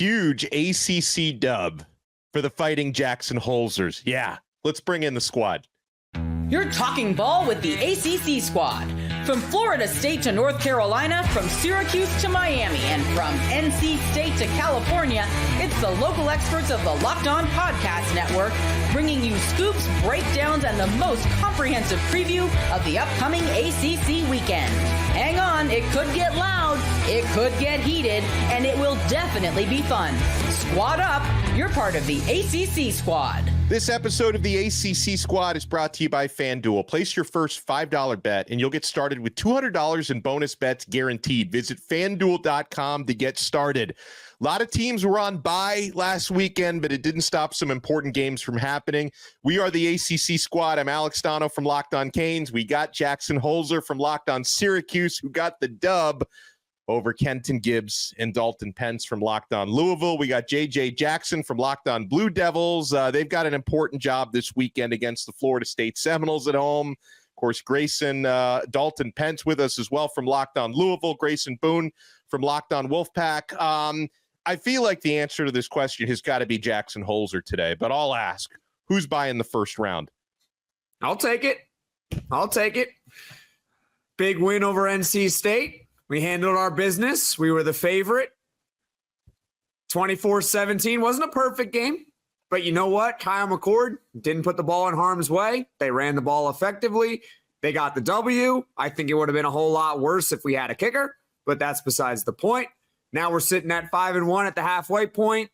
huge ACC dub for the Fighting Jackson Holzers. Yeah, let's bring in the squad. You're talking ball with the ACC Squad. From Florida State to North Carolina, from Syracuse to Miami, and from NC State to California, it's the local experts of the Locked On Podcast Network, bringing you scoops, breakdowns, and the most comprehensive preview of the upcoming ACC weekend. Hang on, it could get loud, it could get heated, and it will definitely be fun. Squad up, you're part of the ACC Squad. This episode of the ACC Squad is brought to you by FanDuel. Place your first $5 bet, and you'll get started with $200 in bonus bets guaranteed. Visit FanDuel.com to get started. A lot of teams were on bye last weekend, but it didn't stop some important games from happening. We are the ACC Squad. I'm Alex Donno from Locked On Canes. We got Jackson Holzer from Locked On Syracuse, who got the dub over Kenton Gibbs and Dalton Pence from Locked On Louisville. We got JJ Jackson from Locked On Blue Devils. They've got an important job this weekend against the Florida State Seminoles at home. Of course, Grayson Dalton Pence with us as well from Locked On Louisville. Grayson Boone from Locked On Wolfpack. I feel like the answer to this question has got to be Jackson Holzer today, but I'll ask, who's buying the first round? I'll take it. Big win over NC State. We handled our business. We were the favorite. 24-17 wasn't a perfect game, but you know what? Kyle McCord didn't put the ball in harm's way. They ran the ball effectively. They got the W. I think it would have been a whole lot worse if we had a kicker, but that's besides the point. Now we're sitting at 5-1 at the halfway point.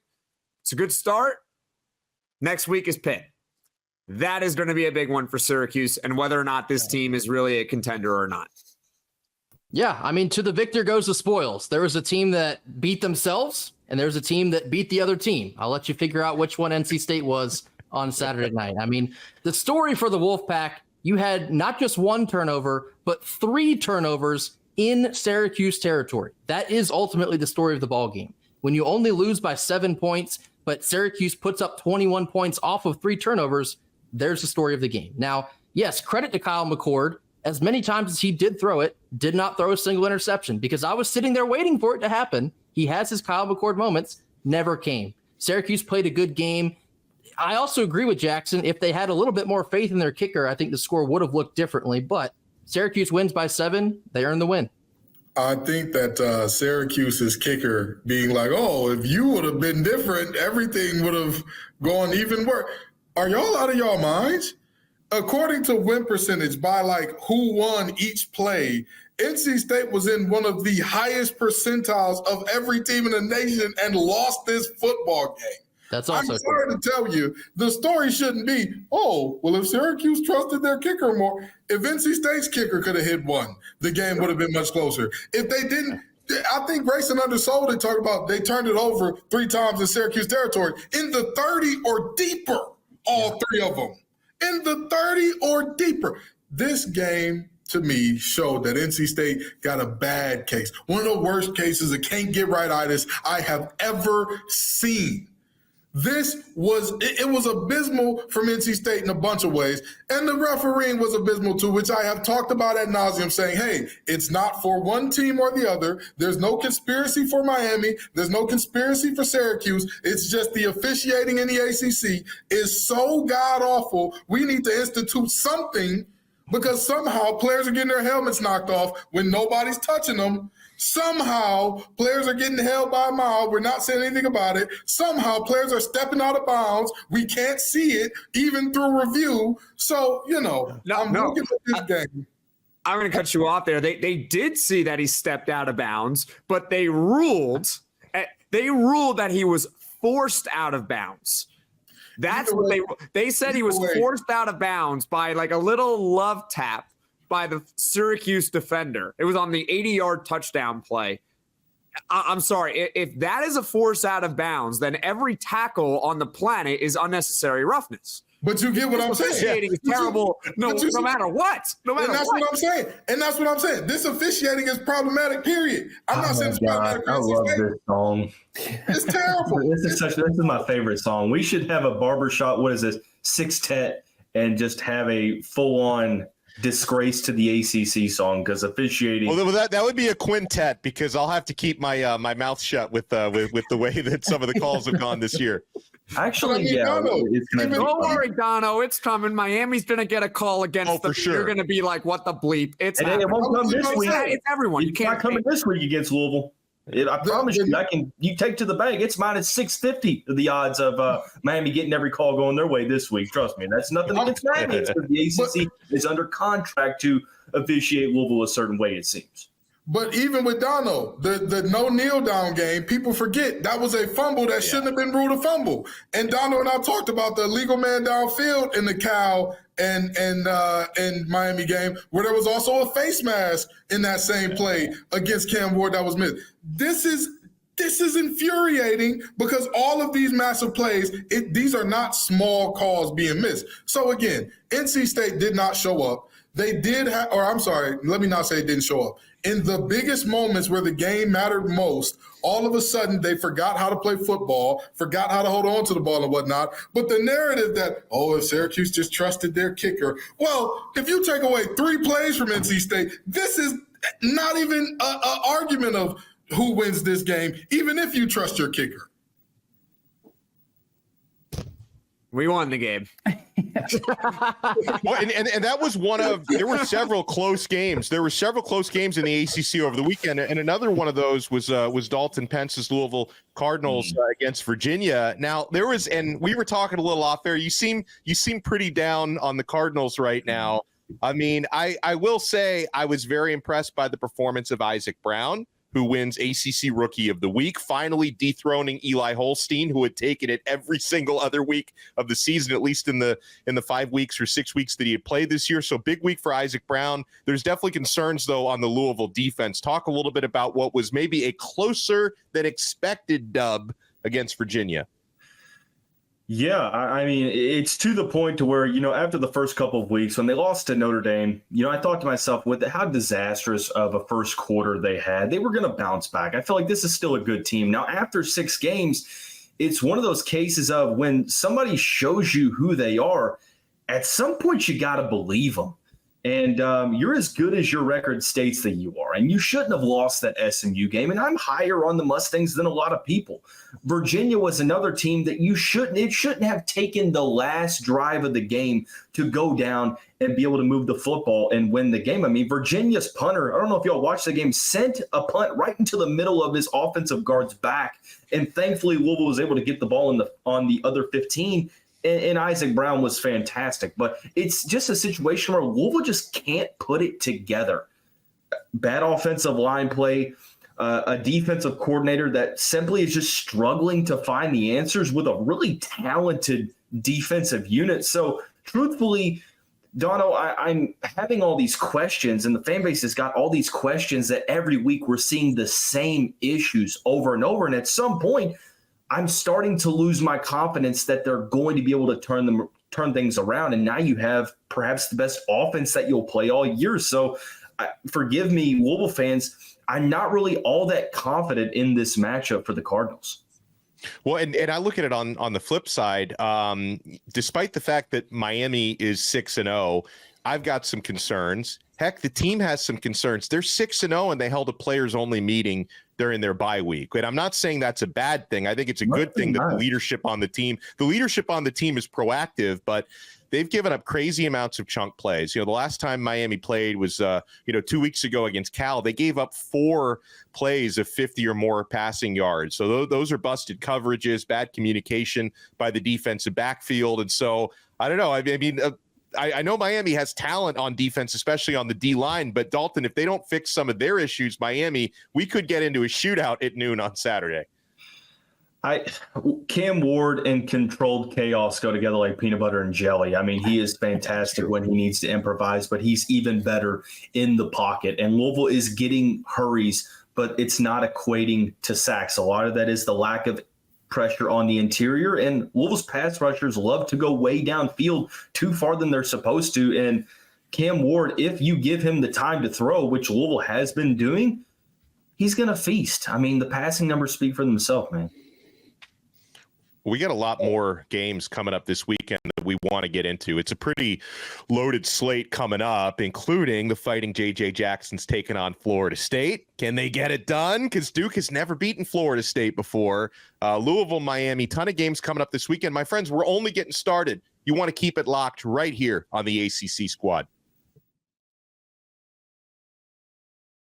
It's a good start. Next week is Pitt. That is going to be a big one for Syracuse and whether or not this team is really a contender or not. Yeah, I mean, to the victor goes the spoils. There was a team that beat themselves, and there's a team that beat the other team. I'll let you figure out which one NC State was on Saturday night. I mean, the story for the Wolfpack, you had not just one turnover, but 3 turnovers in Syracuse territory. That is ultimately the story of the ball game. When you only lose by 7 points, but Syracuse puts up 21 points off of 3 turnovers, there's the story of the game. Now, yes, credit to Kyle McCord. As many times as he did throw it, did not throw a single interception because I was sitting there waiting for it to happen. He has his Kyle McCord moments, never came. Syracuse played a good game. I also agree with Jackson. If they had a little bit more faith in their kicker, I think the score would have looked differently. But Syracuse wins by 7. They earn the win. I think that Syracuse's kicker being like, oh, if you would have been different, everything would have gone even worse. Are y'all out of y'all minds? According to win percentage by like who won each play, NC State was in one of the highest percentiles of every team in the nation and lost this football game. That's also I'm sorry to tell you, the story shouldn't be, oh, well, if Syracuse trusted their kicker more, if NC State's kicker could have hit one, the game would have been much closer. If they didn't, I think Grayson undersold it, talking about they turned it over 3 times in Syracuse territory. In the 30 or deeper, all 3 of them. In the 30 or deeper. This game, to me, showed that NC State got a bad case. One of the worst cases of can't-get-right-itis I have ever seen. It was abysmal from NC State in a bunch of ways, and the refereeing was abysmal too, which I have talked about ad nauseum, saying, hey, it's not for one team or the other. There's no conspiracy for Miami. There's no conspiracy for Syracuse. It's just the officiating in the ACC is so god-awful, we need to institute something because somehow players are getting their helmets knocked off when nobody's touching them. Somehow, players are getting held by a mile. We're not saying anything about it. Somehow, players are stepping out of bounds. We can't see it, even through review. So, I'm looking at this game. I'm going to cut you off there. They did see that he stepped out of bounds, but they ruled that he was forced out of bounds. That's what they said. He was forced out of bounds by like a little love tap by the Syracuse defender. It was on the 80-yard touchdown play. I'm sorry. If that is a force out of bounds, then every tackle on the planet is unnecessary roughness. But you get what I'm saying. Officiating is terrible no matter what. And that's what I'm saying. This officiating is problematic, period. I'm not saying it's problematic. I love this song. It's terrible. This is my favorite song. We should have a barbershop, what is this, sextet, and just have a full-on disgrace to the ACC song because officiating. Well, that would be a quintet because I'll have to keep my my mouth shut with the way that some of the calls have gone this year. Actually, Don't worry, Donno. It's coming. Miami's going to get a call against them. For sure. You're going to be like, what the bleep? It's and it won't come this week. It's everyone. It's not coming this week against Louisville. I promise you, you take to the bank. It's minus 650 the odds of Miami getting every call going their way this week. Trust me, that's nothing against Miami. It's because the ACC is under contract to officiate Louisville a certain way, it seems. But even with Donno, the no kneel down game, people forget that was a fumble that shouldn't have been ruled a fumble. And Donno and I talked about the illegal man downfield in the Cal and Miami game, where there was also a face mask in that same play against Cam Ward that was missed. This is infuriating because all of these massive plays, these are not small calls being missed. So again, NC State did not show up. They did have, or I'm sorry, let me not say it didn't show up. In the biggest moments where the game mattered most, all of a sudden they forgot how to play football, forgot how to hold on to the ball and whatnot. But the narrative that, if Syracuse just trusted their kicker. Well, if you take away 3 plays from NC State, this is not even an argument of who wins this game, even if you trust your kicker. We won the game. Well, and that was one of, there were several close games. There were several close games in the ACC over the weekend. And another one of those was Dalton Pence's Louisville Cardinals against Virginia. Now there was, and we were talking a little off there. You seem pretty down on the Cardinals right now. I mean, I will say I was very impressed by the performance of Isaac Brown, who wins ACC Rookie of the Week, finally dethroning Eli Holstein, who had taken it every single other week of the season, at least in the 5 weeks or 6 weeks that he had played this year. So big week for Isaac Brown. There's definitely concerns, though, on the Louisville defense. Talk a little bit about what was maybe a closer than expected dub against Virginia. Yeah, I mean, it's to the point to where, after the first couple of weeks when they lost to Notre Dame, I thought to myself, with how disastrous of a first quarter they had, they were going to bounce back. I feel like this is still a good team. Now, after 6 games, it's one of those cases of when somebody shows you who they are, at some point you got to believe them. And you're as good as your record states that you are. And you shouldn't have lost that SMU game. And I'm higher on the Mustangs than a lot of people. Virginia was another team that it shouldn't have taken the last drive of the game to go down and be able to move the football and win the game. I mean, Virginia's punter, I don't know if y'all watched the game, sent a punt right into the middle of his offensive guard's back. And thankfully, Louisville was able to get the ball on the other 15. And Isaac Brown was fantastic. But it's just a situation where Louisville just can't put it together. Bad offensive line play, a defensive coordinator that simply is just struggling to find the answers with a really talented defensive unit. So truthfully, Donno, I'm having all these questions, and the fan base has got all these questions that every week we're seeing the same issues over and over. And at some point, I'm starting to lose my confidence that they're going to be able to turn things around. And now you have perhaps the best offense that you'll play all year. So forgive me, Louisville fans, I'm not really all that confident in this matchup for the Cardinals. Well, and I look at it on the flip side. Despite the fact that Miami is 6-0, I've got some concerns. Heck, the team has some concerns. They're 6-0 and they held a players-only meeting during their bye week. And I'm not saying that's a bad thing. I think it's a good thing that the leadership on the team is proactive, but they've given up crazy amounts of chunk plays. The last time Miami played was 2 weeks ago against Cal. They gave up 4 plays of 50 or more passing yards. So those are busted coverages, bad communication by the defensive backfield. And so I don't know. I know Miami has talent on defense, especially on the D-line, but Dalton, if they don't fix some of their issues, Miami, we could get into a shootout at noon on Saturday. Cam Ward and controlled chaos go together like peanut butter and jelly. I mean, he is fantastic when he needs to improvise, but he's even better in the pocket. And Louisville is getting hurries, but it's not equating to sacks. A lot of that is the lack of pressure on the interior, and Louisville's pass rushers love to go way downfield too far than they're supposed to. And Cam Ward, if you give him the time to throw, which Louisville has been doing, he's going to feast. I mean, the passing numbers speak for themselves, man. We got a lot more games coming up this weekend that we want to get into. It's a pretty loaded slate coming up, including the Fighting J.J. Jacksons taking on Florida State. Can they get it done? Because Duke has never beaten Florida State before. Louisville, Miami, ton of games coming up this weekend. My friends, we're only getting started. You want to keep it locked right here on the ACC Squad.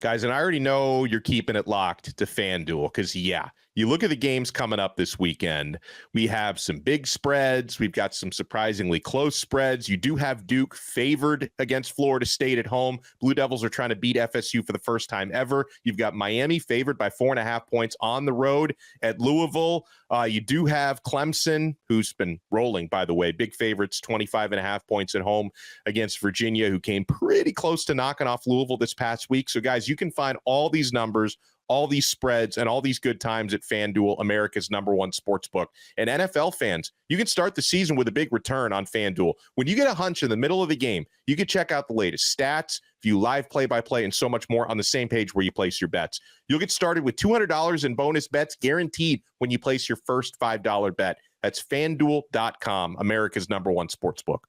Guys, and I already know you're keeping it locked to FanDuel because, yeah, you look at the games coming up this weekend. We have some big spreads. We've got some surprisingly close spreads. You do have Duke favored against Florida State at home. Blue Devils are trying to beat FSU for the first time ever. You've got Miami favored by 4.5 points on the road at Louisville. You do have Clemson, who's been rolling, by the way, big favorites, 25.5 points at home against Virginia, who came pretty close to knocking off Louisville this past week. So, guys, you can find all these numbers, all these spreads, and all these good times at FanDuel, America's #1 sportsbook. And NFL fans, you can start the season with a big return on FanDuel. When you get a hunch in the middle of the game, you can check out the latest stats, view live play-by-play, and so much more on the same page where you place your bets. You'll get started with $200 in bonus bets guaranteed when you place your first $5 bet. That's FanDuel.com, America's #1 sportsbook.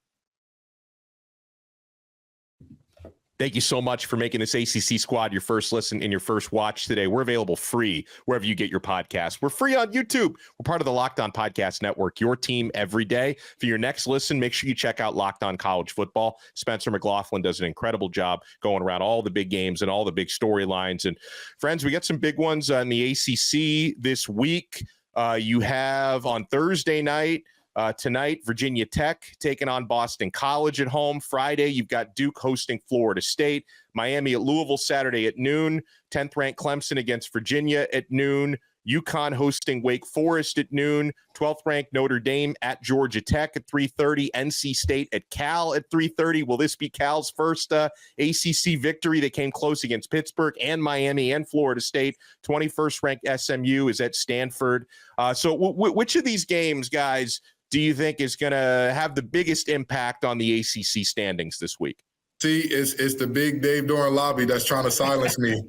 Thank you so much for making this ACC Squad your first listen and your first watch today. We're available free wherever you get your podcasts. We're free on YouTube. We're part of the Locked On Podcast Network, your team every day. For your next listen, make sure you check out Locked On College Football. Spencer McLaughlin does an incredible job going around all the big games and all the big storylines. And friends, we got some big ones in the ACC this week. You have on Thursday night, tonight, Virginia Tech taking on Boston College at home. Friday, you've got Duke hosting Florida State. Miami at Louisville Saturday at noon. 10th-ranked Clemson against Virginia at noon. UConn hosting Wake Forest at noon. 12th-ranked Notre Dame at Georgia Tech at 3:30. NC State at Cal at 3:30. Will this be Cal's first ACC victory? They came close against Pittsburgh and Miami and Florida State. 21st-ranked SMU is at Stanford. So which of these games, guys, do you think is going to have the biggest impact on the ACC standings this week? See, it's the big Dave Doran lobby that's trying to silence me.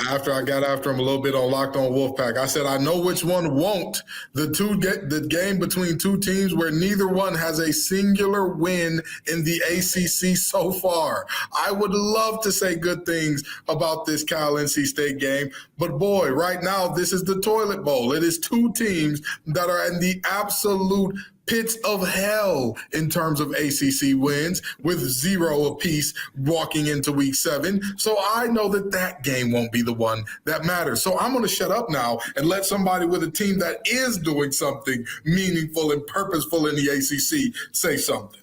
After I got after him a little bit on Locked On Wolfpack, I said I know which one won't. The game between two teams where neither one has a singular win in the ACC so far. I would love to say good things about this Cal-NC State game, but boy, right now this is the toilet bowl. It is two teams that are in the absolute pits of hell in terms of ACC wins, with 0 apiece walking into week 7. So I know that game won't be the one that matters. So I'm going to shut up now and let somebody with a team that is doing something meaningful and purposeful in the ACC say something.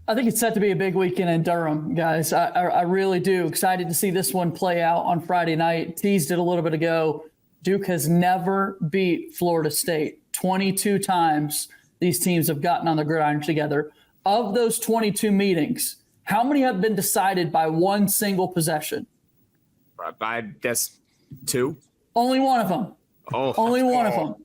I think it's set to be a big weekend in Durham, guys. I really do. Excited to see this one play out on Friday night. Teased it a little bit ago. Duke has never beat Florida State. 22 times these teams have gotten on the gridiron together. Of those 22 meetings, how many have been decided by one single possession? I guess 2. Only one of them. Only one of them.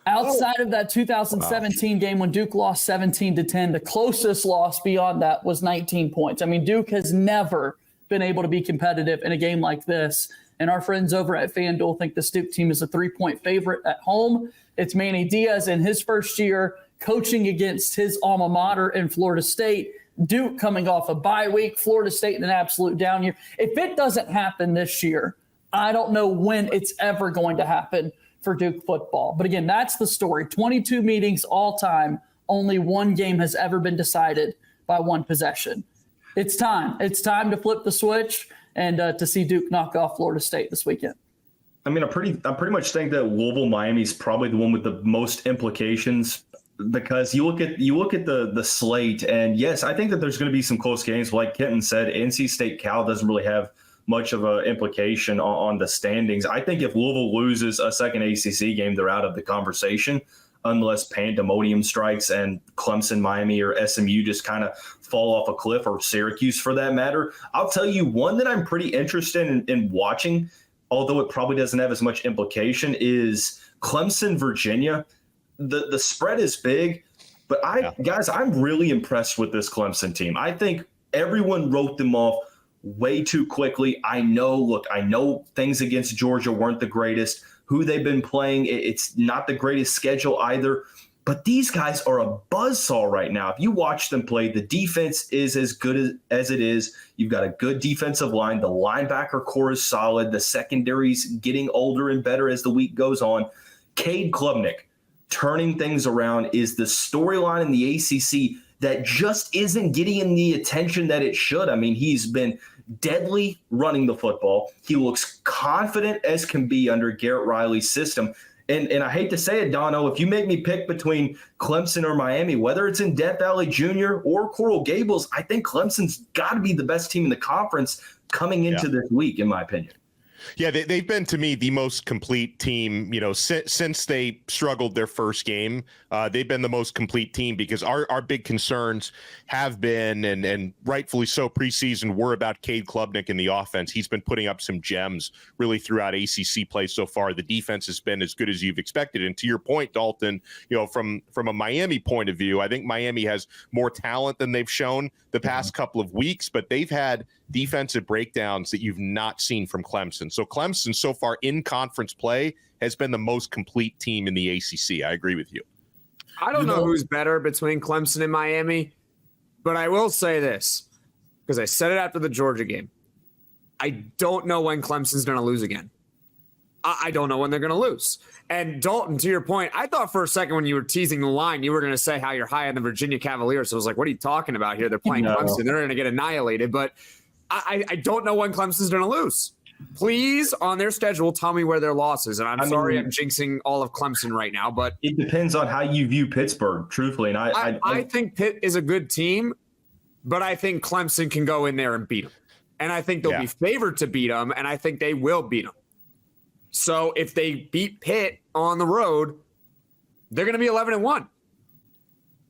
Outside of that 2017 game when Duke lost 17-10, the closest loss beyond that was 19 points. I mean, Duke has never been able to be competitive in a game like this. And our friends over at FanDuel think the Duke team is a 3-point favorite at home. It's Manny Diaz in his first year coaching against his alma mater in Florida State. Duke coming off a bye week, Florida State in an absolute down year. If it doesn't happen this year, I don't know when it's ever going to happen for Duke football. But again, that's the story. 22 meetings all time. Only one game has ever been decided by one possession. It's time. It's time to flip the switch and to see Duke knock off Florida State this weekend. I mean, I pretty much think that Louisville Miami is probably the one with the most implications, because you look at the slate, and yes, I think that there's going to be some close games. Like Kenton said, NC State Cal doesn't really have much of an implication on the standings. I think if Louisville loses a second ACC game, they're out of the conversation, unless pandemonium strikes and Clemson, Miami, or SMU just kind of fall off a cliff, or Syracuse for that matter. I'll tell you one that I'm pretty interested in watching, although it probably doesn't have as much implication, is Clemson, Virginia. The spread is big, but guys, I'm really impressed with this Clemson team. I think everyone wrote them off way too quickly. I know things against Georgia weren't the greatest, who they've been playing. It's not the greatest schedule either. But these guys are a buzzsaw right now. If you watch them play, the defense is as good as it is. You've got a good defensive line. The linebacker core is solid. The secondary's getting older and better as the week goes on. Cade Klubnik turning things around is the storyline in the ACC that just isn't getting the attention that it should. I mean, he's been deadly running the football. He looks confident as can be under Garrett Riley's system. And I hate to say it, Donno, if you make me pick between Clemson or Miami, whether it's in Death Valley Jr. or Coral Gables, I think Clemson's got to be the best team in the conference coming into this week, in my opinion. Yeah, they've been, to me, the most complete team, since they struggled their first game. They've been the most complete team because our big concerns have been, and rightfully so, preseason were about Cade Klubnik and the offense. He's been putting up some gems really throughout ACC play so far. The defense has been as good as you've expected. And to your point, Dalton, from a Miami point of view, I think Miami has more talent than they've shown the past couple of weeks, but they've had defensive breakdowns that you've not seen from Clemson. So Clemson so far in conference play has been the most complete team in the ACC. I agree with you. I don't know who's better between Clemson and Miami, but I will say this, because I said it after the Georgia game. I don't know when Clemson's going to lose again. I don't know when they're going to lose. And Dalton, to your point, I thought for a second when you were teasing the line, you were going to say how you're high on the Virginia Cavaliers. So I was like, what are you talking about here? They're playing Clemson. They're going to get annihilated. But I don't know when Clemson's going to lose. Please, on their schedule, tell me where their losses. And I'm sorry I'm jinxing all of Clemson right now, but it depends on how you view Pittsburgh, truthfully. And I think Pitt is a good team, but I think Clemson can go in there and beat them. And I think they'll be favored to beat them, and I think they will beat them. So if they beat Pitt on the road, they're going to be 11-1.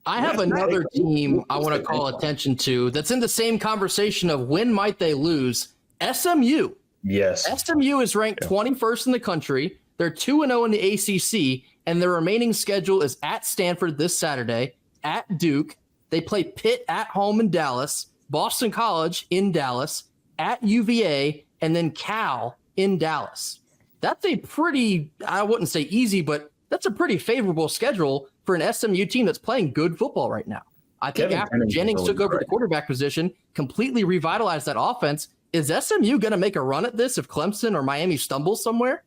I have another team I want to call attention to that's in the same conversation of when might they lose. SMU. Yes. SMU is ranked 21st in the country. They're 2-0 in the ACC, and their remaining schedule is at Stanford this Saturday, at Duke. They play Pitt at home in Dallas, Boston College in Dallas, at UVA, and then Cal in Dallas. That's a pretty, I wouldn't say easy, but that's a pretty favorable schedule for an SMU team that's playing good football right now. I think after Jennings took over the quarterback position, completely revitalized that offense. Is SMU going to make a run at this if Clemson or Miami stumbles somewhere?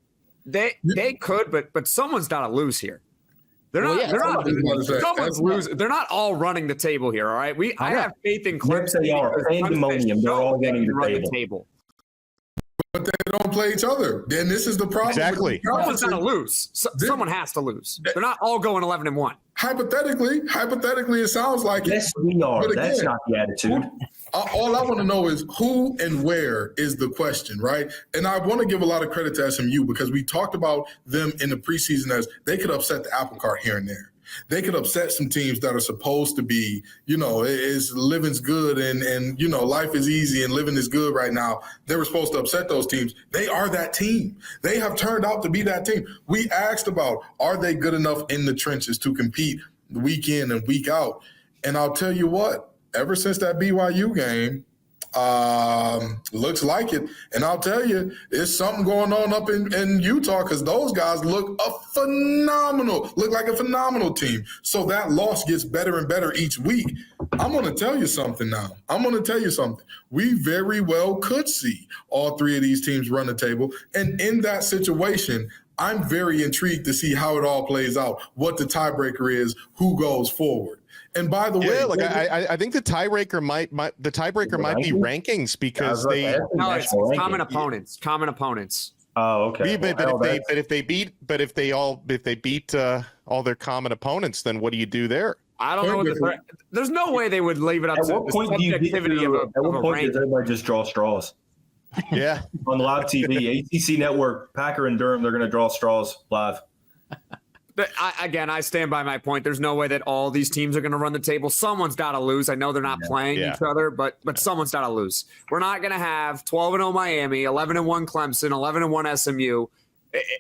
They could, but someone's got to lose here. They're not all running the table here, all right? I have faith in Clemson. They are. Pandemonium. They're all getting the table. But they don't play each other. Then this is the problem. Exactly. Someone's going to lose. Someone has to lose. They're not all going 11-1. Hypothetically, it sounds like it. Yes, we are. But again, that's not the attitude. All I want to know is who and where is the question, right? And I want to give a lot of credit to SMU because we talked about them in the preseason as they could upset the apple cart here and there. They could upset some teams that are supposed to be, is living's good and life is easy and living is good right now. They were supposed to upset those teams. They are that team. They have turned out to be that team. We asked about, are they good enough in the trenches to compete week in and week out? And I'll tell you what, ever since that BYU game, looks like it. And I'll tell you, there's something going on up in Utah because those guys look like a phenomenal team. So that loss gets better and better each week. I'm going to tell you something now. We very well could see all three of these teams run the table. And in that situation, I'm very intrigued to see how it all plays out, what the tiebreaker is, who goes forward. And by the way, I think the tiebreaker might be rankings because it's common opponents. Common opponents. Oh, okay. But if they beat all their common opponents, then what do you do there? I don't know. There's no way they would leave it up to the subjectivity of a ranking. Does everybody just draw straws? Yeah. On live TV, ACC Network, Packer and Durham, they're going to draw straws live. I stand by my point. There's no way that all these teams are going to run the table. Someone's got to lose. I know they're not playing each other, but someone's got to lose. We're not going to have 12-0 Miami, 11-1 Clemson, 11-1 SMU.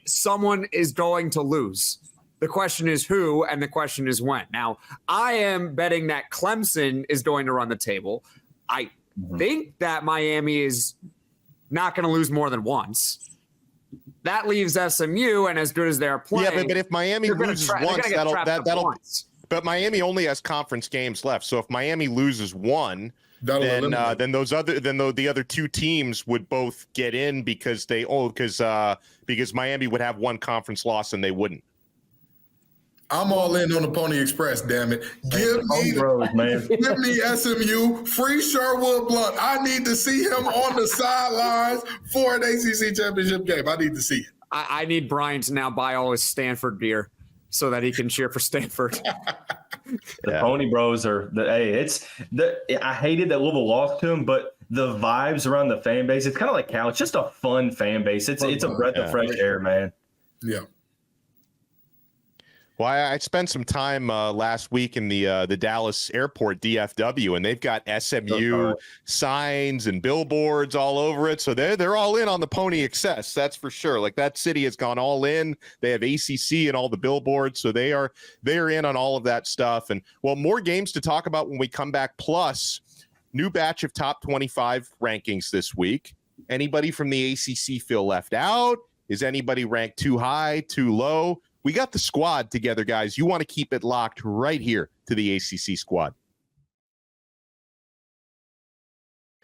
Someone is going to lose. The question is who, and the question is when. Now, I am betting that Clemson is going to run the table. I think that Miami is not going to lose more than once. that leaves SMU, and as good as they're playing. Yeah, but if Miami loses once, that'll. But Miami only has conference games left, so if Miami loses one, then the other two teams would both get in because Miami would have one conference loss and they wouldn't. I'm all in on the Pony Express, damn it. Give me SMU, free Sherwood Blunt. I need to see him on the sidelines for an ACC championship game. I need to see it. I need Brian to now buy all his Stanford beer so that he can cheer for Stanford. The Pony Bros I hated that Louisville lost to him, but the vibes around the fan base, it's kind of like Cal. It's just a fun fan base. It's a breath of fresh air, man. Yeah. Well, I spent some time last week in the Dallas airport, DFW, and they've got SMU signs and billboards all over it. So they're all in on the Pony Excess, that's for sure. Like, that city has gone all in. They have ACC and all the billboards, so they're in on all of that stuff. And well, more games to talk about when we come back. Plus, new batch of top 25 rankings this week. Anybody from the ACC feel left out? Is anybody ranked too high, too low? We got the squad together, guys. You want to keep it locked right here to the ACC Squad.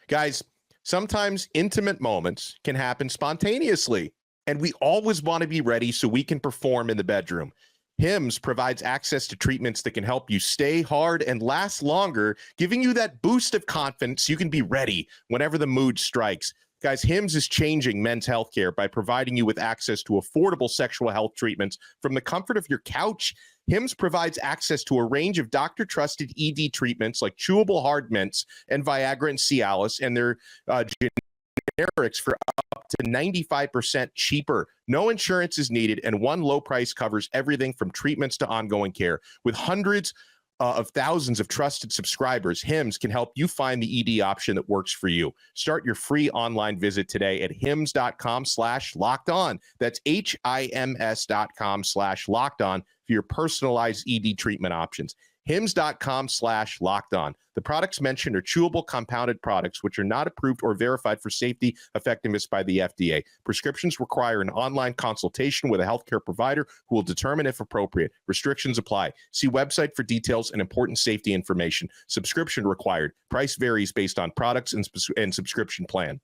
Guys, sometimes intimate moments can happen spontaneously, and we always want to be ready so we can perform in the bedroom. Hims provides access to treatments that can help you stay hard and last longer, giving you that boost of confidence so you can be ready whenever the mood strikes. Guys, Hims is changing men's healthcare by providing you with access to affordable sexual health treatments from the comfort of your couch. Hims provides access to a range of doctor-trusted ED treatments like chewable hard mints and Viagra and Cialis, and their generics for up to 95% cheaper. No insurance is needed, and one low price covers everything from treatments to ongoing care. With hundreds of thousands of trusted subscribers, Hims can help you find the ED option that works for you. Start your free online visit today at hims.com/lockedon. That's HIMS.com/lockedon for your personalized ED treatment options. hims.com/lockedon. The products mentioned are chewable compounded products which are not approved or verified for safety effectiveness by the FDA. Prescriptions require an online consultation with a healthcare provider who will determine if appropriate. Restrictions apply. See website for details and important safety information. Subscription required. Price varies based on products and subscription plan.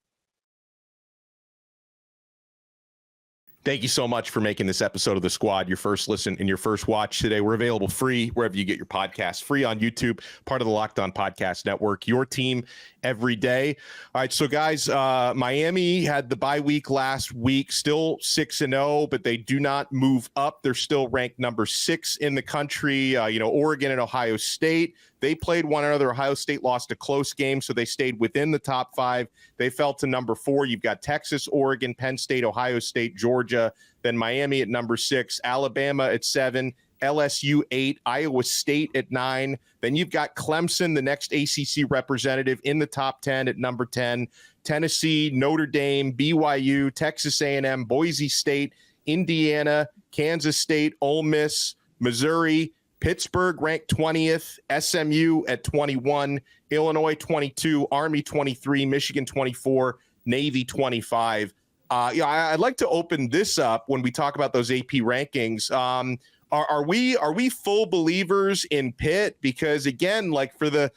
Thank you so much for making this episode of The Squad your first listen and your first watch today. We're available free wherever you get your podcasts, free on YouTube, part of the Locked On Podcast Network, your team every day. All right, so guys, Miami had the bye week last week, still 6-0, but they do not move up. They're still ranked number 6 in the country. Oregon and Ohio State, they played one another. Ohio State lost a close game, so they stayed within the top 5. They fell to number 4. You've got Texas, Oregon, Penn State, Ohio State, Georgia, then Miami at number 6, Alabama at 7, LSU 8, Iowa State at 9. Then you've got Clemson, the next ACC representative, in the top 10 at number 10. Tennessee, Notre Dame, BYU, Texas A&M, Boise State, Indiana, Kansas State, Ole Miss, Missouri, Pittsburgh ranked 20th, SMU at 21, Illinois 22, Army 23, Michigan 24, Navy 25. I'd like to open this up when we talk about those AP rankings. Are we full believers in Pitt? Because again, like for the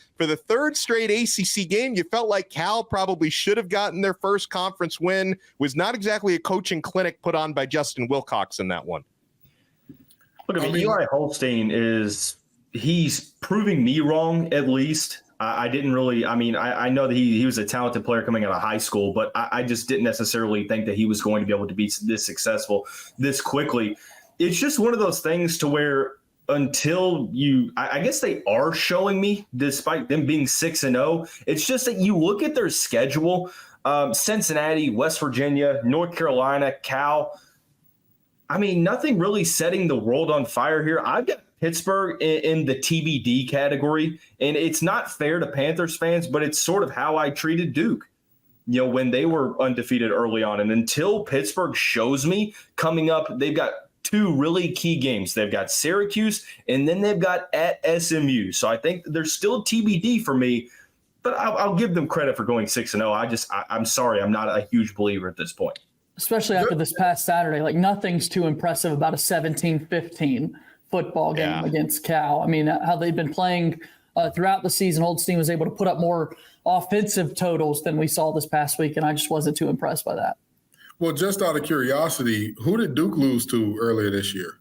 third straight ACC game, you felt like Cal probably should have gotten their first conference win. Was not exactly a coaching clinic put on by Justin Wilcox in that one. Look, Eli Holstein he's proving me wrong, at least. I didn't really, I know that he was a talented player coming out of high school, but I just didn't necessarily think that he was going to be able to be this successful this quickly. It's just one of those things to where until I guess they are showing me, despite them being 6-0, it's just that you look at their schedule, Cincinnati, West Virginia, North Carolina, Cal. Nothing really setting the world on fire here. I've got Pittsburgh in the TBD category, and it's not fair to Panthers fans, but it's sort of how I treated Duke, when they were undefeated early on. And until Pittsburgh shows me coming up, they've got 2 really key games. They've got Syracuse, and then they've got at SMU. So I think there's still TBD for me, but I'll give them credit for going 6-0. I'm sorry, I'm not a huge believer at this point. Especially after this past Saturday, like nothing's too impressive about a 17-15 football game against Cal. I mean, how they've been playing throughout the season. Holstein was able to put up more offensive totals than we saw this past week, and I just wasn't too impressed by that. Well, just out of curiosity, who did Duke lose to earlier this year?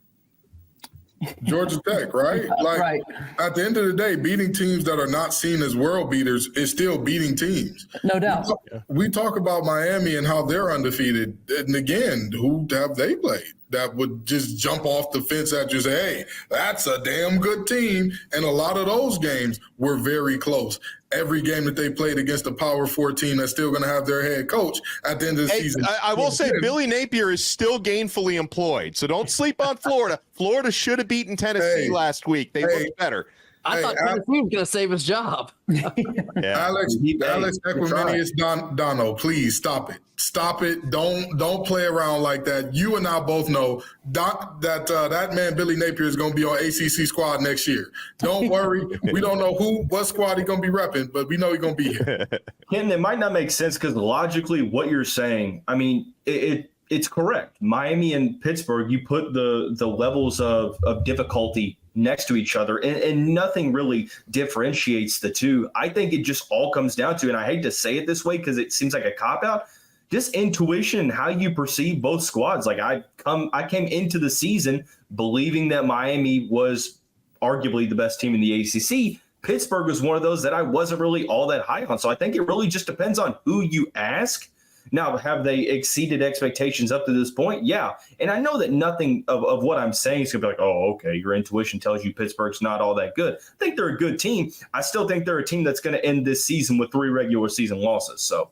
Georgia Tech, right? Like, right. At the end of the day, beating teams that are not seen as world beaters is still beating teams. No doubt. We talk about Miami and how they're undefeated. And again, who have they played that would just jump off the fence at you and say, hey, that's a damn good team? And a lot of those games were very close. Every game that they played against a Power 4 team that's still going to have their head coach at the end of the season. I will say Billy Napier is still gainfully employed, so don't sleep on Florida. Florida should have beaten Tennessee last week. They looked better. I thought Tennessee was going to save his job. Alex Equiminius Donno, please stop it. Stop it. Don't play around like that. You and I both know that man Billy Napier is going to be on ACC Squad next year. Don't worry. We don't know what squad he's going to be repping, but we know he's going to be here. Ken, it might not make sense because logically what you're saying, I mean, it's correct. Miami and Pittsburgh, you put the levels of difficulty next to each other, and nothing really differentiates the two. I think it just all comes down to, and I hate to say it this way because it seems like a cop-out, just intuition and how you perceive both squads. Like I came into the season believing that Miami was arguably the best team in the ACC. Pittsburgh was one of those that I wasn't really all that high on. So I think it really just depends on who you ask. Now, have they exceeded expectations up to this point? Yeah. And I know that nothing of what I'm saying is going to be like, oh, okay, your intuition tells you Pittsburgh's not all that good. I think they're a good team. I still think they're a team that's going to end this season with 3 regular season losses. So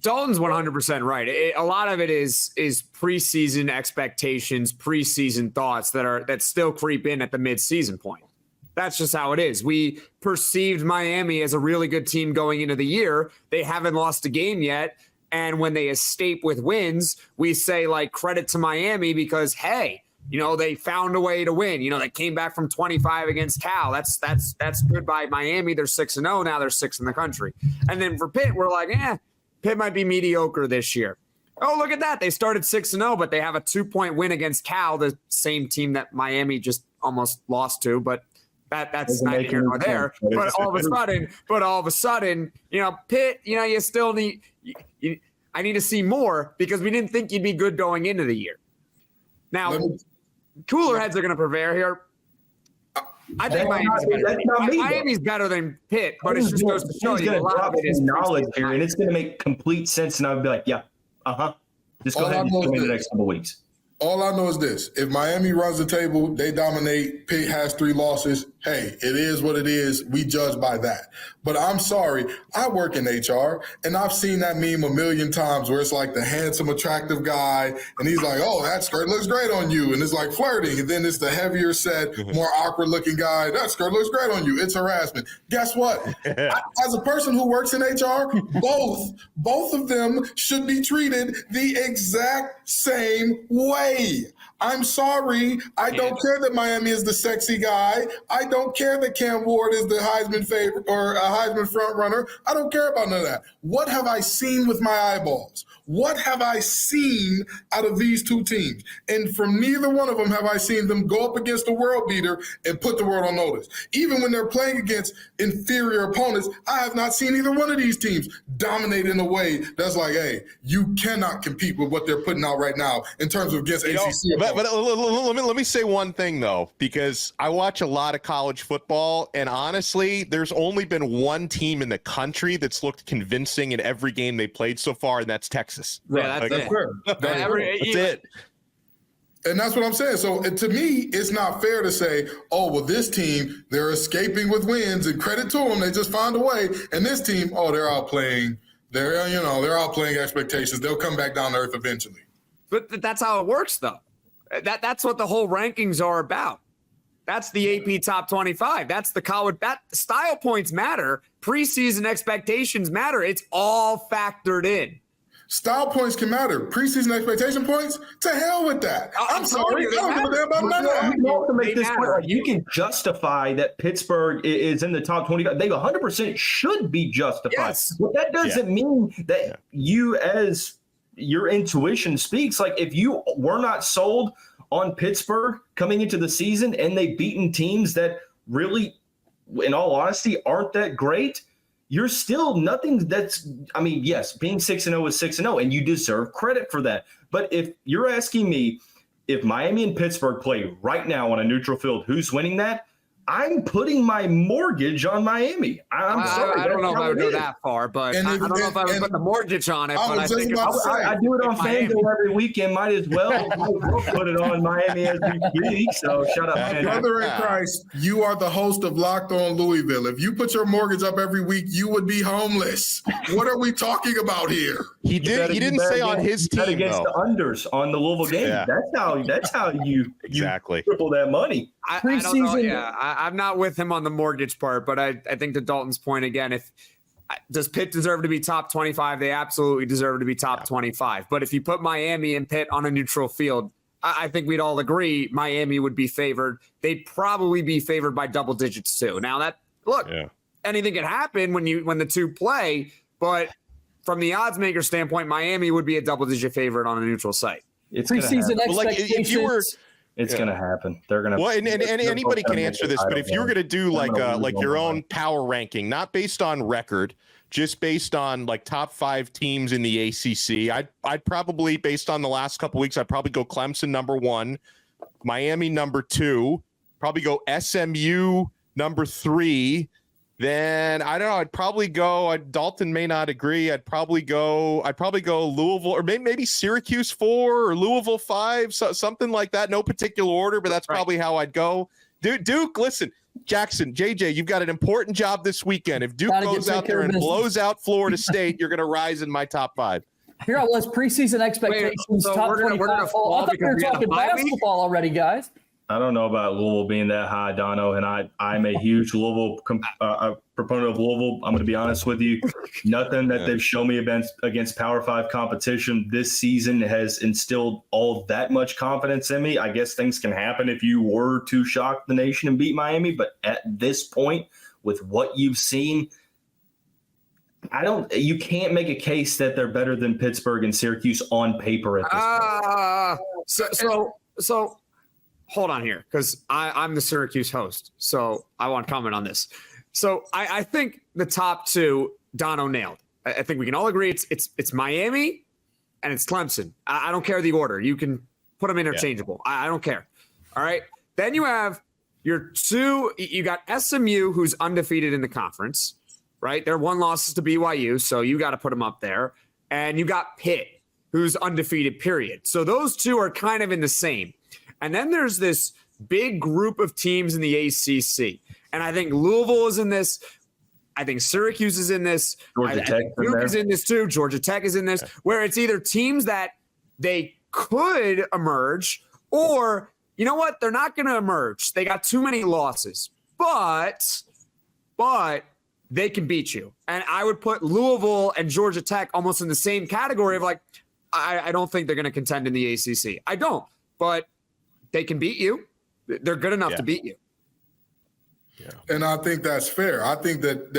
Dalton's 100% right. A lot of it is preseason expectations, preseason thoughts that still creep in at the midseason point. That's just how it is. We perceived Miami as a really good team going into the year. They haven't lost a game yet. And when they escape with wins, we say, like, credit to Miami because, hey, they found a way to win. They came back from 25 against Cal. That's good by Miami. They're 6-0. Now they're 6th in the country. And then for Pitt, we're like, Pitt might be mediocre this year. Oh, look at that. They started 6-0, but they have a 2-point win against Cal, the same team that Miami just almost lost to. But that's neither here nor there. But all of a sudden, Pitt, you still need I need to see more because we didn't think you'd be good going into the year. Now, cooler heads are going to prevail here. I think Miami's better than Pitt, but it just goes to show you a lot of it is knowledge here, and it's going to make complete sense. And I would be like, yeah, just go ahead and show me the next couple weeks. All I know is this. If Miami runs the table, they dominate, Pitt has 3 losses, hey, it is what it is. We judge by that. But I'm sorry, I work in HR, and I've seen that meme a million times where it's like the handsome, attractive guy, and he's like, oh, that skirt looks great on you. And it's like flirting. And then it's the heavier set, more awkward-looking guy, that skirt looks great on you. It's harassment. Guess what? As a person who works in HR, both of them should be treated the exact same way. I'm sorry. I don't care that Miami is the sexy guy. I don't care that Cam Ward is the Heisman favorite or a Heisman front runner. I don't care about none of that. What have I seen with my eyeballs? What have I seen out of these two teams? And from neither one of them have I seen them go up against a world beater and put the world on notice. Even when they're playing against inferior opponents, I have not seen either one of these teams dominate in a way that's like, hey, you cannot compete with what they're putting out right now in terms of against ACC. But let me say one thing, though, because I watch a lot of college football, and honestly, there's only been one team in the country that's looked convincing in every game they played so far, and that's Texas. Yeah, that's it. And that's what I'm saying. So to me, it's not fair to say, oh, well, this team, they're escaping with wins and credit to them. They just find a way. And this team, oh, they're outplaying. They're outplaying expectations. They'll come back down to earth eventually. But that's how it works, though. That's what the whole rankings are about. That's the AP top 25. That's the college. That style points matter. Preseason expectations matter. It's all factored in. Style points can matter. Preseason expectation points? To hell with that. I'm sorry. I don't give a damn about none of that. You also make this point. You can justify that Pittsburgh is in the top 25. They 100% should be justified. Yes. But that doesn't mean that you as your intuition speaks. Like, if you were not sold on Pittsburgh coming into the season and they've beaten teams that really, in all honesty, aren't that great, you're still nothing that's – I mean, yes, being 6-0 is 6-0, and you deserve credit for that. But if you're asking me if Miami and Pittsburgh play right now on a neutral field, who's winning that? I'm putting my mortgage on Miami. I'm sorry. I don't know if I would go that far, but I don't know if I would put the mortgage on it. But I think I do it on FanDuel every weekend. Might as well put it on Miami as we speak. So shut up, my brother in Christ. You are the host of Locked On Louisville. If you put your mortgage up every week, you would be homeless. What are we talking about here? He didn't say on his team against the unders on the Louisville game. Yeah. That's how you triple that money. I don't know. Yeah, I'm not with him on the mortgage part, but I think to Dalton's point again, does Pitt deserve to be top 25? They absolutely deserve to be top 25. But if you put Miami and Pitt on a neutral field, I think we'd all agree Miami would be favored. They'd probably be favored by double digits too. Now anything can happen when the two play, but from the odds maker standpoint, Miami would be a double digit favorite on a neutral site. It's preseason expectations. It's going to happen. They're going to. Well, and anybody can answer this, but if you were going to do like your own power ranking, not based on record, just based on like top 5 teams in the ACC, I'd probably, based on the last couple weeks, I'd probably go Clemson number 1, Miami number 2, probably go SMU number 3. Then I don't know. I'd probably go. Dalton may not agree. I'd probably go Louisville, or maybe Syracuse 4 or Louisville 5, something like that. No particular order, but that's probably how I'd go. Duke, listen, Jackson, JJ, you've got an important job this weekend. If Duke goes out there and blows out Florida State, you're going to rise in my top 5. Here I was, preseason expectations. So top we're gonna 25. I thought we were talking basketball already, guys. I don't know about Louisville being that high, Donno, and I'm a huge Louisville proponent of Louisville. I'm going to be honest with you. Nothing that they've shown me against Power 5 competition this season has instilled all that much confidence in me. I guess things can happen if you were to shock the nation and beat Miami, but at this point, with what you've seen, you can't make a case that they're better than Pittsburgh and Syracuse on paper at this point. So hold on here, because I'm the Syracuse host, so I want to comment on this. So I think the top 2, Donno nailed. I think we can all agree it's Miami and it's Clemson. I don't care the order. You can put them interchangeable. I don't care. All right. Then you have your 2. You got SMU, who's undefeated in the conference, right? Their 1 loss is to BYU, so you got to put them up there. And you got Pitt, who's undefeated, period. So those 2 are kind of in the same. And then there's this big group of teams in the ACC. And I think Louisville is in this. I think Syracuse is in this. Georgia Tech is in this too. Georgia Tech is in this, where it's either teams that they could emerge, or, you know what, they're not going to emerge. They got too many losses. But they can beat you. And I would put Louisville and Georgia Tech almost in the same category of like, I don't think they're going to contend in the ACC. I don't. But they can beat you. They're good enough to beat you. Yeah. And I think that's fair. I think that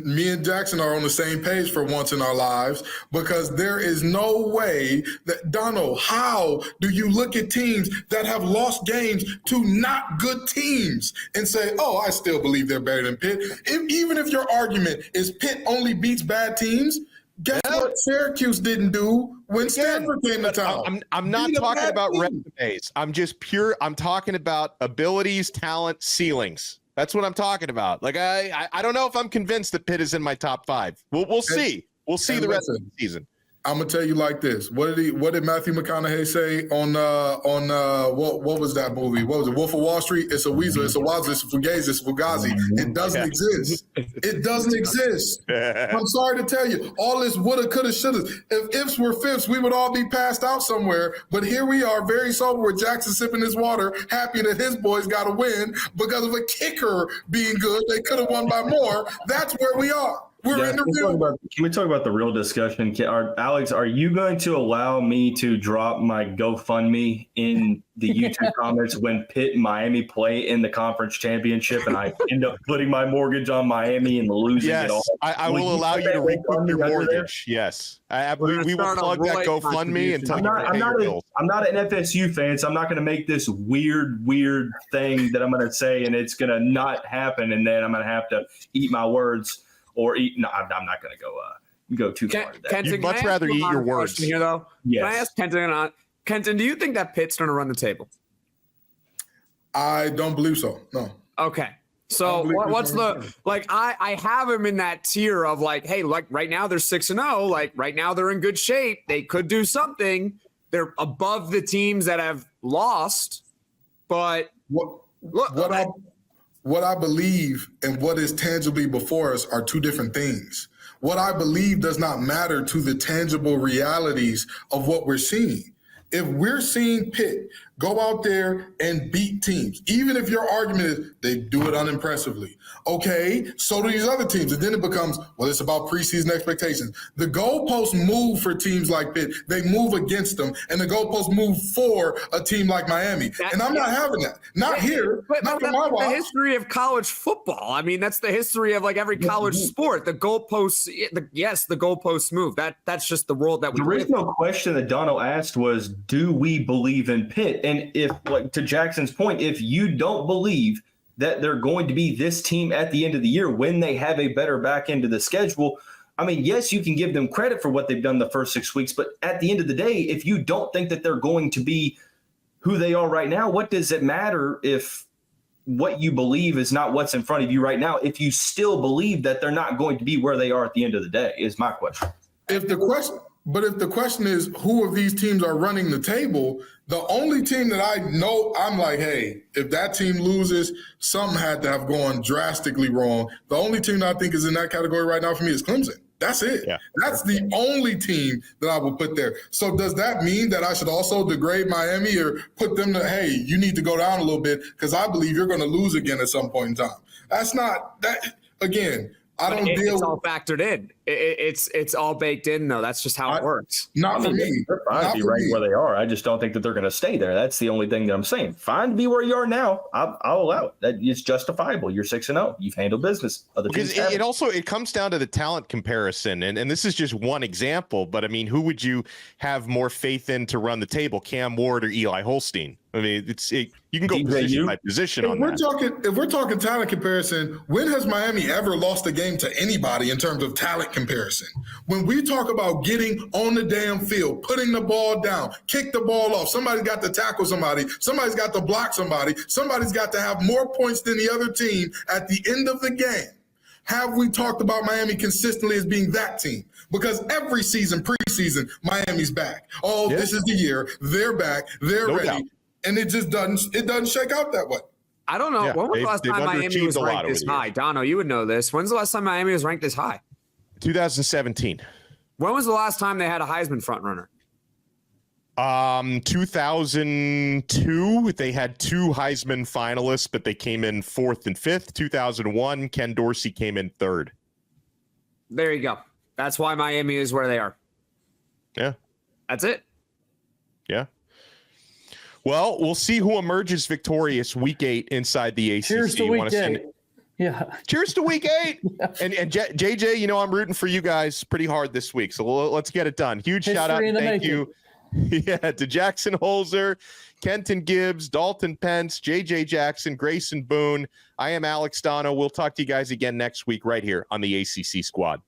me and Jackson are on the same page for once in our lives, because there is no way that, Donno, how do you look at teams that have lost games to not good teams and say, oh, I still believe they're better than Pitt? Even if your argument is Pitt only beats bad teams, guess what Syracuse didn't do when Stanford came to town? I'm not talking about resumes. I'm talking about abilities, talent, ceilings. That's what I'm talking about. Like, I don't know if I'm convinced that Pitt is in my top 5. We'll see. We'll see the rest of the season. I'm gonna tell you like this. What did Matthew McConaughey say on what was that movie? What was it? Wolf of Wall Street? It's a weasel. It's a wazzle. It's a fugazi. It's a fugazi. It doesn't exist. It doesn't exist. I'm sorry to tell you. All this woulda, coulda, shoulda. If ifs were fifths, we would all be passed out somewhere. But here we are, very sober, with Jackson sipping his water, happy that his boys got a win because of a kicker being good. They could have won by more. That's where we are. We're in the real. Can we talk about the real discussion? Alex, are you going to allow me to drop my GoFundMe in the YouTube comments when Pitt and Miami play in the conference championship and I end up putting my mortgage on Miami and losing it all? I will allow you to recoup your mortgage. Yes. We will plug that GoFundMe and tell you to pay your bills. I'm not an FSU fan, so I'm not going to make this weird thing that I'm going to say and it's going to not happen and then I'm going to have to eat my words. Or eat? No, I'm not going to go too far. You'd much rather eat your words here, though. Yes. Can I ask Kenton? Kenton, do you think that Pitt's going to run the table? I don't believe so. No. Okay. So what's the like? I have him in that tier of like, hey, like right now they're 6-0. Like right now they're in good shape. They could do something. They're above the teams that have lost. But what I believe and what is tangibly before us are two different things. What I believe does not matter to the tangible realities of what we're seeing. If we're seeing Pitt go out there and beat teams, even if your argument is they do it unimpressively, okay, so do these other teams. And then it becomes, well, it's about preseason expectations. The goalposts move for teams like Pitt. They move against them, and the goalposts move for a team like Miami. And I'm not having that. Not here. Not for my watch. The history of college football. I mean, that's the history of like every college sport. The goalposts, the goalposts move. That's just the world that we live in. The original question that Donno asked was, do we believe in Pitt? And if, like to Jackson's point, if you don't believe that they're going to be this team at the end of the year when they have a better back end of the schedule, I mean, yes, you can give them credit for what they've done the first 6 weeks, but at the end of the day, if you don't think that they're going to be who they are right now, what does it matter if what you believe is not what's in front of you right now, if you still believe that they're not going to be where they are at the end of the day, is my question. If the question is who of these teams are running the table, the only team that I know, I'm like, hey, if that team loses, something had to have gone drastically wrong. The only team that I think is in that category right now for me is Clemson. That's it. Yeah. That's the only team that I will put there. So does that mean that I should also degrade Miami or put them to, hey, you need to go down a little bit because I believe you're going to lose again at some point in time? That's not that. Again, I don't deal. It's all factored in. It's all baked in, though. That's just how it works. Not for me. They're fine to be right where they are. I just don't think that they're going to stay there. That's the only thing that I'm saying. Fine to be where you are now. I'll allow it. That it's justifiable. You're 6-0. You've handled business. Other teams it comes down to the talent comparison, and this is just one example. But I mean, who would you have more faith in to run the table, Cam Ward or Eli Holstein? I mean, you can go position by position on that. If we're talking talent comparison, when has Miami ever lost a game to anybody in terms of talent comparison? When we talk about getting on the damn field, putting the ball down, kick the ball off, somebody's got to tackle somebody, somebody's got to block somebody, somebody's got to have more points than the other team at the end of the game. Have we talked about Miami consistently as being that team? Because every season, preseason, Miami's back. Oh, This is the year. They're back. They're ready. Doubt. And it just doesn't shake out that way. I don't know. When was the last time Miami was ranked this high? Donno, you would know this. When's the last time Miami was ranked this high? 2017. When was the last time they had a Heisman frontrunner? 2002. They had two Heisman finalists, but they came in 4th and 5th. 2001, Ken Dorsey came in 3rd. There you go. That's why Miami is where they are. Yeah. That's it. Yeah. Well, we'll see who emerges victorious week 8 inside the ACC. Cheers to week 8. Yeah. Cheers to week 8. Yeah. And JJ, you know, I'm rooting for you guys pretty hard this week. So let's get it done. Huge shout out and thank you. Yeah, to Jackson Holzer, Kenton Gibbs, Dalton Pence, JJ Jackson, Grayson Boone. I am Alex Donno. We'll talk to you guys again next week right here on the ACC Squad.